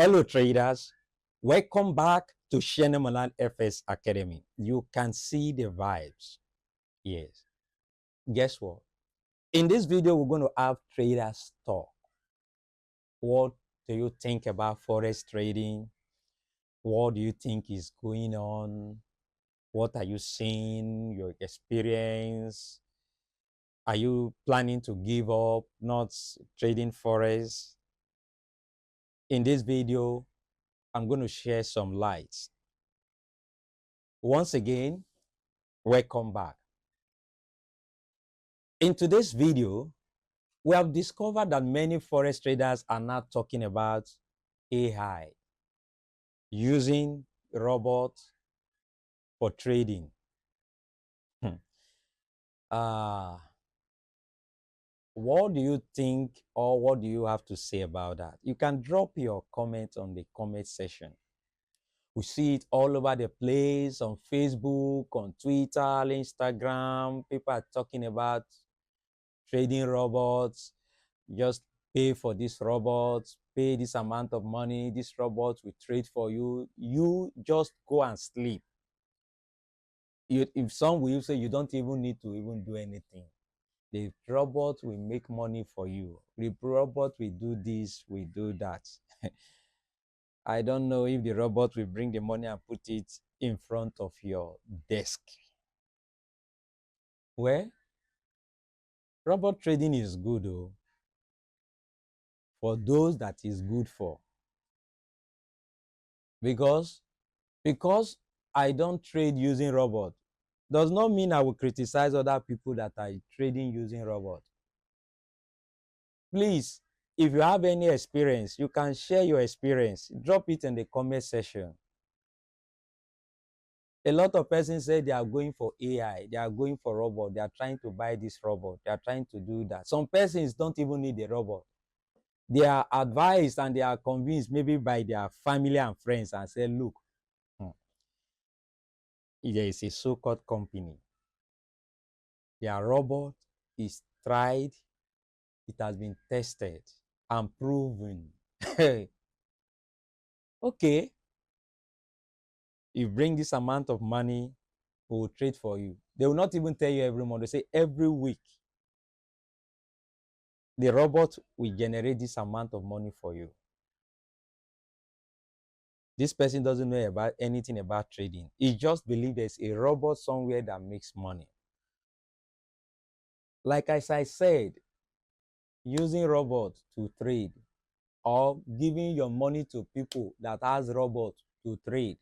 Hello traders, welcome back to Shene Malan FS Academy. You can see the vibes. Yes. Guess what? In this video, we're going to have traders talk. What do you think about forex trading? What do you think is going on? What are you seeing? Your experience? Are you planning to give up not trading forex? In this video, I'm going to share some lights. Once again, welcome back. In today's video, we have discovered that many forex traders are now talking about AI, using robots for trading. uh, what do you think, or what do you have to say about that? You can drop your comment on the comment section. We see it all over the place, on Facebook, on Twitter, Instagram. People are talking about trading robots. Just pay for this robot, pay this amount of money, this robot will trade for you. You just go and sleep. If some will say you don't even need to even do anything. The robot will make money for you. The robot will do this, will do that. I don't know if the robot will bring the money and put it in front of your desk. Well, robot trading is good though, for those that is good for. Because I don't trade using robot does not mean I will criticize other people that are trading using robot. Please, if you have any experience, you can share your experience. Drop it in the comment section. A lot of persons say they are going for AI, they are going for robot, they are trying to buy this robot, they are trying to do that. Some persons don't even need a robot. They are advised and they are convinced maybe by their family and friends and say, look, there is a so-called company. Their robot is tried, it has been tested and proven. Okay, you bring this amount of money, we will trade for you. They will not even tell you every month. They say every week, the robot will generate this amount of money for you. This person doesn't know about anything about trading. He just believes there's a robot somewhere that makes money. Like as I said, using robots to trade or giving your money to people that has robots to trade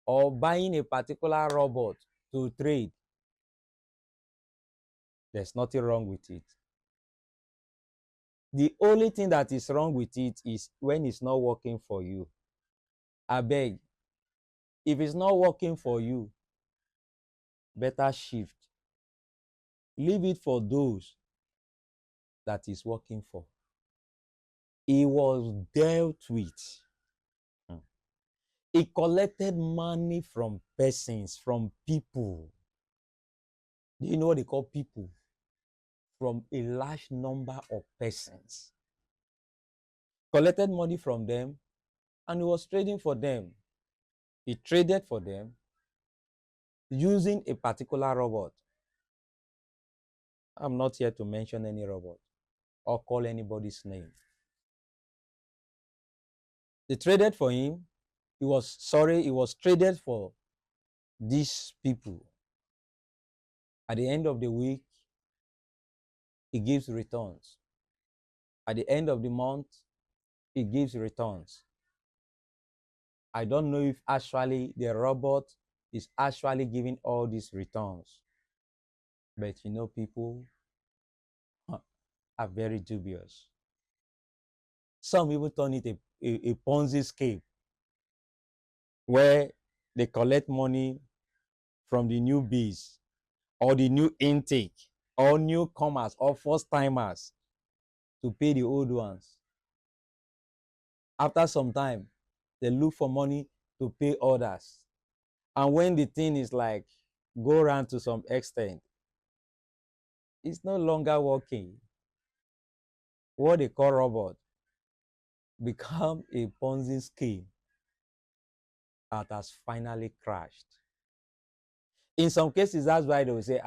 or buying a particular robot to trade, there's nothing wrong with it. The only thing that is wrong with it is when it's not working for you. I beg, if it's not working for you, better shift. Leave it for those that is working for. He was dealt with. He collected money from persons, from people. Do you know what they call people? From a large number of persons. Collected money from them and he was trading for them. He traded for them using a particular robot. I'm not here to mention any robot or call anybody's name. They traded for him. He was traded for these people. At the end of the week, he gives returns. At the end of the month, he gives returns. I don't know if actually the robot is actually giving all these returns. But you know, people are very dubious. Some even turn it a Ponzi scheme where they collect money from the newbies or the new intake or newcomers or first timers to pay the old ones. After some time, they look for money to pay others. And when the thing is like go around to some extent, it's no longer working. What they call robot become a Ponzi scheme that has finally crashed. In some cases, that's why they will say,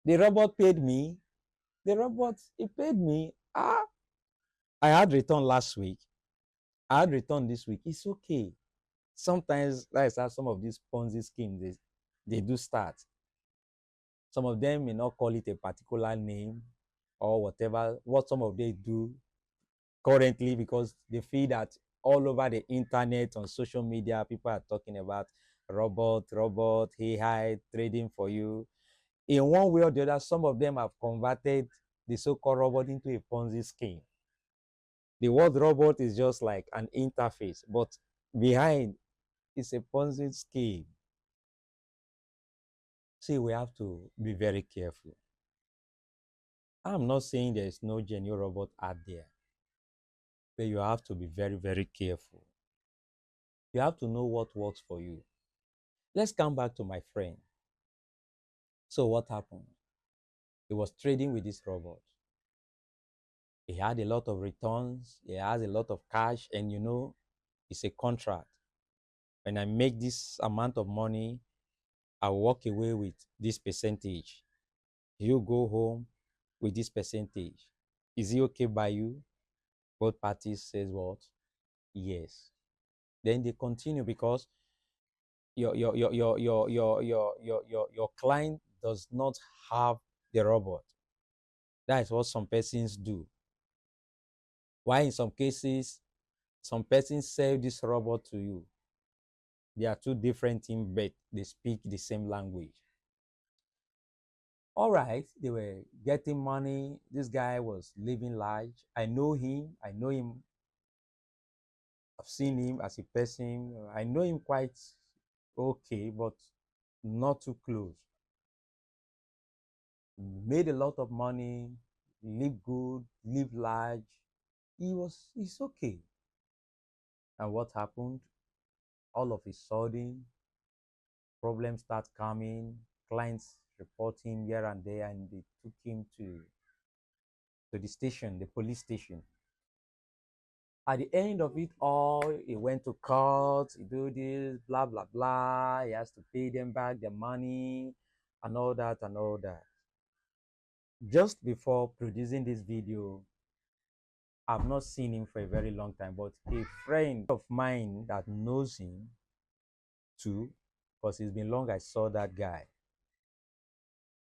the robot paid me. The robot, he paid me. I had return last week. I had return this week. It's okay. Sometimes, like I said, some of these Ponzi schemes, they do start. Some of them may not call it a particular name or whatever. What some of them do currently, because they feel that all over the internet, on social media, people are talking about robot, AI trading for you. In one way or the other, some of them have converted the so-called robot into a Ponzi scheme. The word robot is just like an interface, but behind is a Ponzi scheme. See, we have to be very careful. I'm not saying there is no genuine robot out there, but you have to be very, very careful. You have to know what works for you. Let's come back to my friend. So what happened? He was trading with this robot. He had a lot of returns. He has a lot of cash, and it's a contract. When I make this amount of money, I walk away with this percentage. You go home with this percentage. Is it okay by you? Both parties says what? Yes. Then they continue because your client does not have the robot. That is what some persons do. Why in some cases, some persons sell this robot to you. They are two different things, but they speak the same language. All right, they were getting money. This guy was living large. I know him. I've seen him as a person. I know him quite okay, but not too close. Made a lot of money, live good, live large. It's okay. And what happened? All of a sudden, problems start coming, clients report him here and there, and they took him to the station, the police station. At the end of it all, he went to court, he do this, blah, blah, blah. He has to pay them back their money and all that and all that. Just before producing this video, I've not seen him for a very long time, but a friend of mine that knows him too, because it's been long I saw that guy.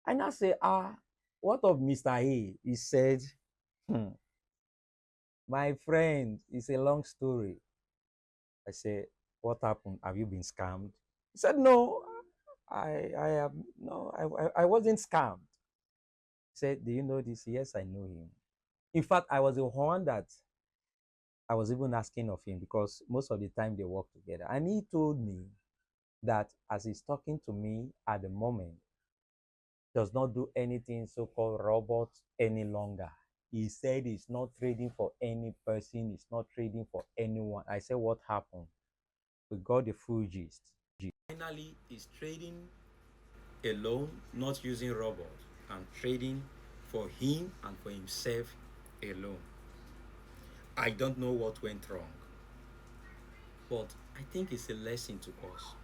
And I say, what of Mr. A? He said, my friend, it's a long story. I said, what happened? Have you been scammed? He said, no, I have no, I wasn't scammed. He said, do you know this? Yes, I know him. In fact, I was the one that I was even asking of him because most of the time they work together. And he told me that as he's talking to me at the moment, does not do anything so-called robot any longer. He said he's not trading for any person, he's not trading for anyone. I said, what happened? We got the full gist. Finally, he's trading alone, not using robot, and trading for him and for himself alone. I don't know what went wrong, but I think it's a lesson to us.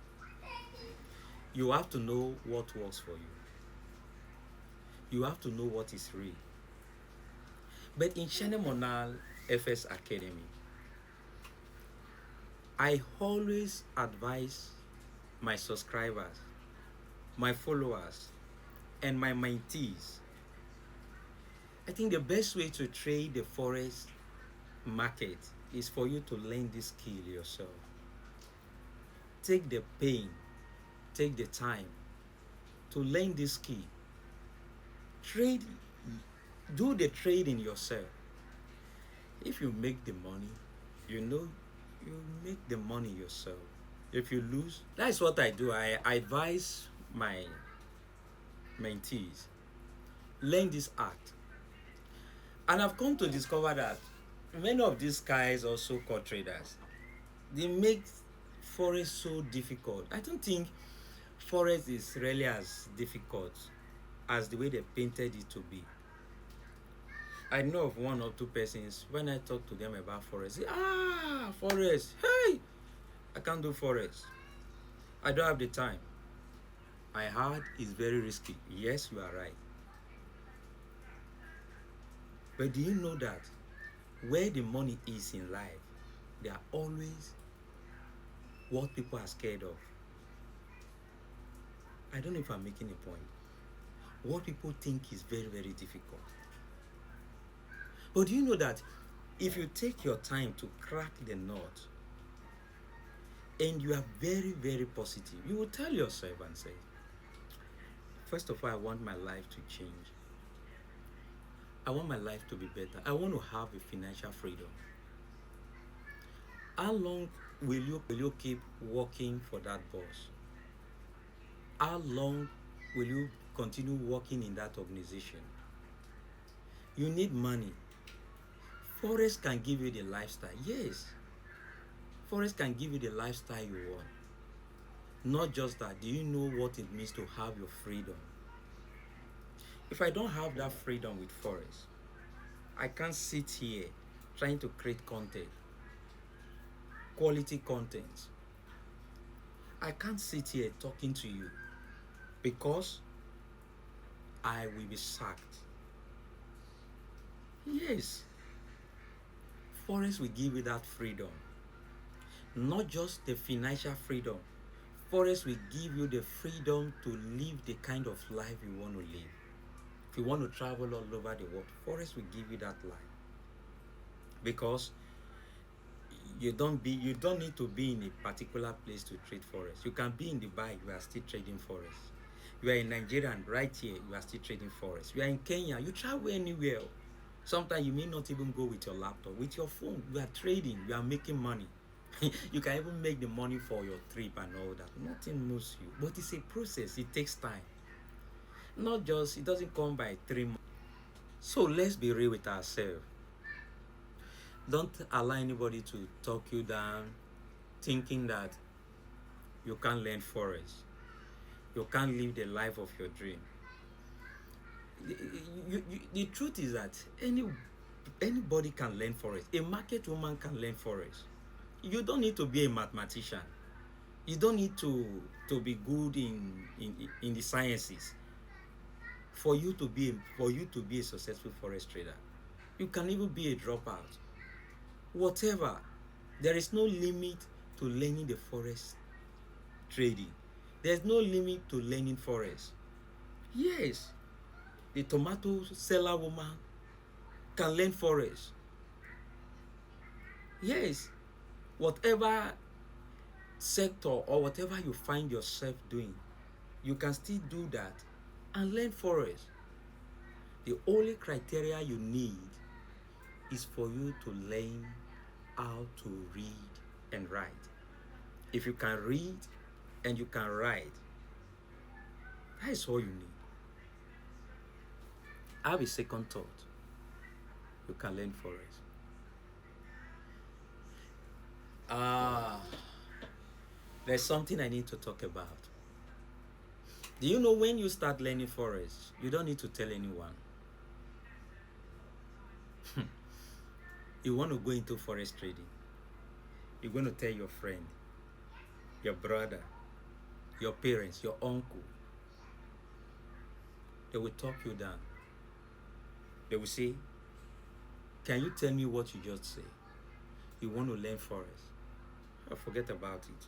You have to know what works for you. You have to know what is real. But in Shene Monal FS Academy, I always advise my subscribers, my followers, and my mentees. I think the best way to trade the forex market is for you to learn this skill yourself. Take the pain, take the time to learn this skill. Trade, do the trading yourself. If you make the money, you make the money yourself. If you lose, that's what I do. I advise my mentees, learn this art. And I've come to discover that many of these guys, also called traders, they make forex so difficult. I don't think forex is really as difficult as the way they painted it to be. I know of one or two persons when I talk to them about forest, say, forest, hey, I can't do forest. I don't have the time. I heard it's very risky. Yes, you are right. But do you know that where the money is in life, they are always what people are scared of. I don't know if I'm making a point. What people think is very, very difficult. But do you know that if you take your time to crack the nut and you are very, very positive, you will tell yourself and say, first of all, I want my life to change. I want my life to be better. I want to have a financial freedom. How long will you keep working for that boss? How long will you continue working in that organization? You need money. Forest can give you the lifestyle. Yes, forest can give you the lifestyle you want. Not just that, do you know what it means to have your freedom? If I don't have that freedom with forest, I can't sit here trying to create content, quality content. I can't sit here talking to you because I will be sacked. Yes, forest will give you that freedom. Not just the financial freedom. Forest will give you the freedom to live the kind of life you want to live. If you want to travel all over the world, forest will give you that life. Because you don't need to be in a particular place to trade forest. You can be in Dubai, you are still trading forest. You are in Nigeria and right here, you are still trading forest. You are in Kenya, you travel anywhere. Sometimes you may not even go with your laptop, with your phone. You are trading, you are making money. You can even make the money for your trip and all that. Nothing moves you, but it's a process. It takes time. Not just, it doesn't come by 3 months. So let's be real with ourselves. Don't allow anybody to talk you down thinking that you can't learn forest, you can't live the life of your dream. The truth is that anybody can learn forest. A market woman can learn forest. You don't need to be a mathematician. You don't need to be good in the sciences for you to be a successful forest trader. You can even be a dropout. Whatever. There is no limit to learning the forest trading. There's no limit to learning forest. Yes, the tomato seller woman can learn forest. Yes, whatever sector or whatever you find yourself doing, you can still do that and learn forest. The only criteria you need is for you to learn how to read and write. If you can read and you can write, that is all you need. Have a second thought. You can learn forest. There's something I need to talk about. Do you know when you start learning forest, you don't need to tell anyone. You want to go into forest trading, you're going to tell your friend, your brother, your parents, your uncle. They will talk you down. They will say, can you tell me what you just said? You want to learn forest? Forget about it.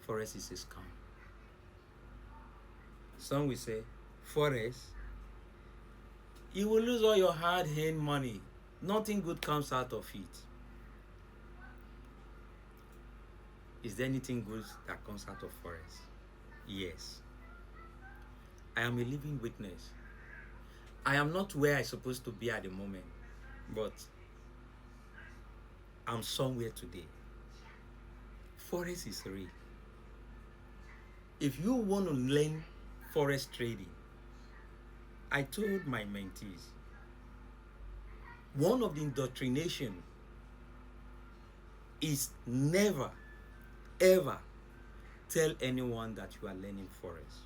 Forest is a scam. Some will say, forest, you will lose all your hard-earned money. Nothing good comes out of it. Is there anything good that comes out of forest? Yes. I am a living witness. I am not where I'm supposed to be at the moment, but I'm somewhere today. Forest is real. If you want to learn forest trading, I told my mentees, one of the indoctrination is never, ever tell anyone that you are learning forest.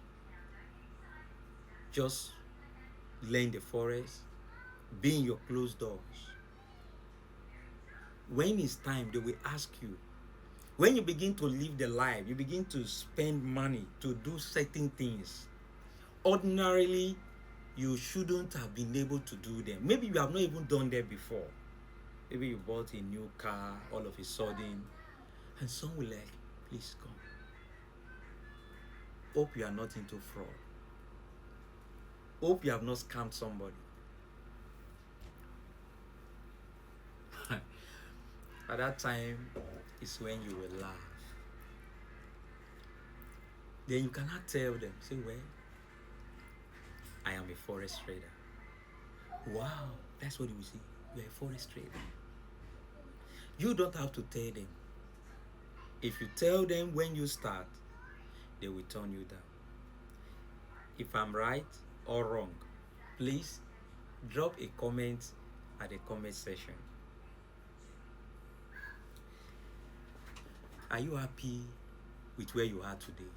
Just learn the forest, be in your closed doors. When it's time, they will ask you. When you begin to live the life, you begin to spend money to do certain things. Ordinarily, you shouldn't have been able to do them. Maybe you have not even done that before. Maybe you bought a new car all of a sudden, and some will like, please come. Hope you are not into fraud. Hope you have not scammed somebody. At that time is when you will laugh. Then you cannot tell them, say, well, I am a forex trader. Wow, that's what you will say. You're a forex trader. You don't have to tell them. If you tell them when you start, they will turn you down. If I'm right or wrong, please drop a comment at the comment section. Are you happy with where you are today?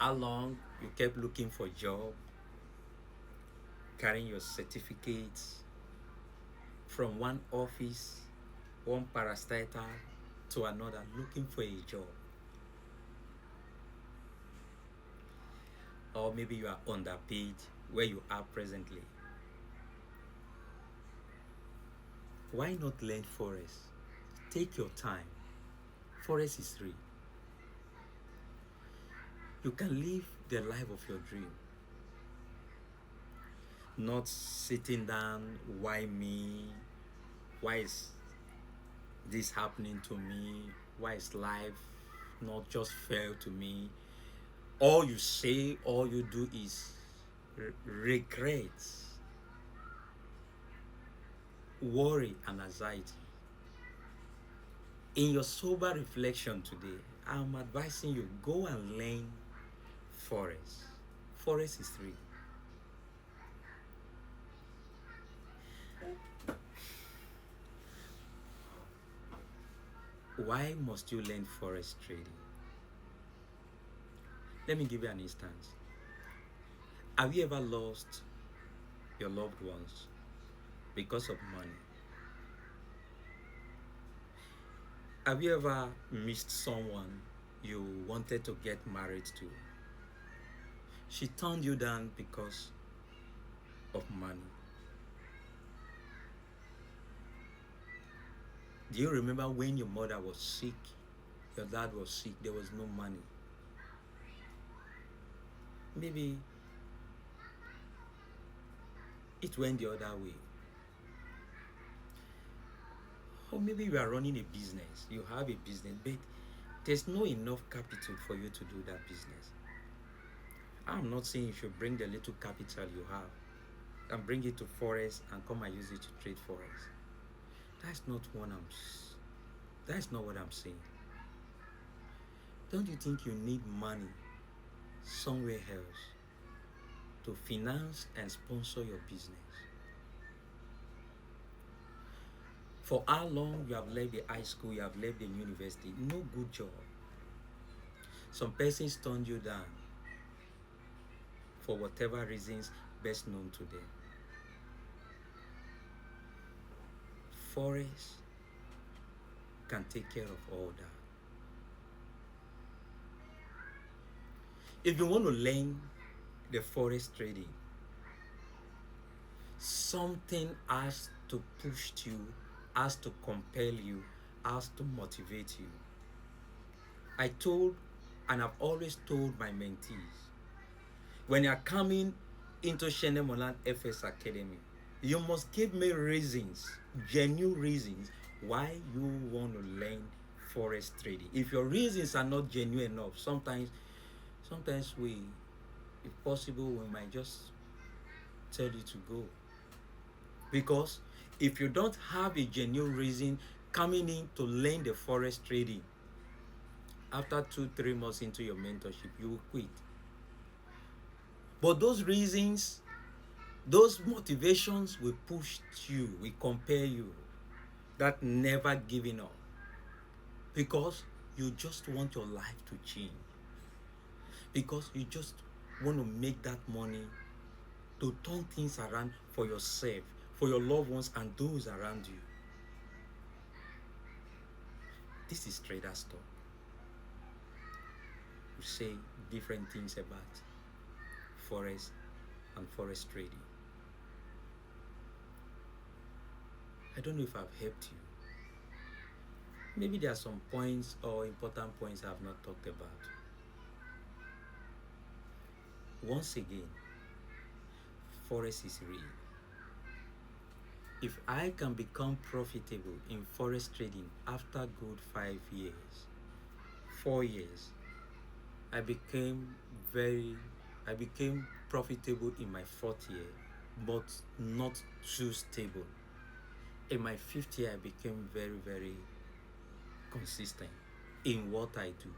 How long you kept looking for a job, carrying your certificates from one office, one parastatal to another, looking for a job? Or maybe you are underpaid where you are presently. Why not learn forex? Take your time. Forex is free. You can live the life of your dream. Not sitting down, why me? Why is this happening to me? Why is life not just fair to me? All you say, all you do is regrets, worry, and anxiety. In your sober reflection today, I'm advising you, go and learn forex. Forex is free. Why must you learn forex trading? Let me give you an instance. Have you ever lost your loved ones because of money? Have you ever missed someone you wanted to get married to? She turned you down because of money. Do you remember when your mother was sick, your dad was sick, there was no money? Maybe it went the other way. Or maybe you are running a business, you have a business, but there's no enough capital for you to do that business. I'm not saying you should bring the little capital you have and bring it to forex and come and use it to trade forex. That's not what I'm saying. Don't you think you need money somewhere else to finance and sponsor your business? For how long you have left the high school, you have left the university, no good job. Some persons turned you down for whatever reasons best known to them. Forex can take care of all that. If you want to learn the forex trading, something has to push you, has to compel you, has to motivate you. I told, and I've always told my mentees, when you are coming into Shene Molan FS Academy, you must give me reasons, genuine reasons, why you want to learn forex trading. If your reasons are not genuine enough, sometimes we, if possible, we might just tell you to go. Because if you don't have a genuine reason coming in to learn the forex trading, after 2-3 months into your mentorship, you will quit. But those reasons, those motivations will push you, will compel you, that never giving up, because you just want your life to change, because you just want to make that money to turn things around for yourself, for your loved ones, and those around you. This is Traders Talk. We say different things about forex and forex trading. I don't know if I've helped you. Maybe there are some points or important points I have not talked about. Once again, forex is real. If I can become profitable in forex trading after good 5 years, 4 years, I became profitable in my 4th year, but not too stable. In my 5th year, I became very consistent in what I do.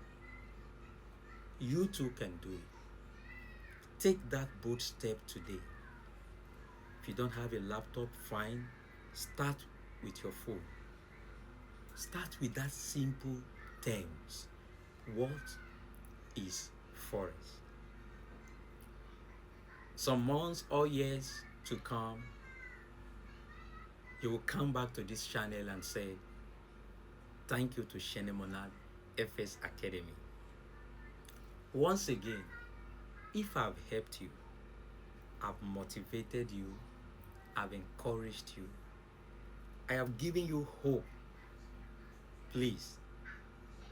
You too can do it. Take that bold step today. If you don't have a laptop, fine. Start with your phone. Start with that simple terms. What is forex? Some months or years to come, you will come back to this channel and say, thank you to Shene Monad FS Academy. Once again, if I've helped you, I've motivated you, I've encouraged you, I have given you hope, please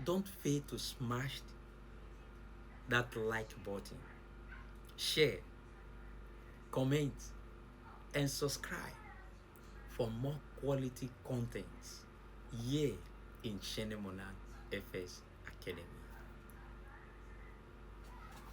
don't fail to smash that like button, share, comment, and subscribe for more quality contents here in Shene Monad FS Academy.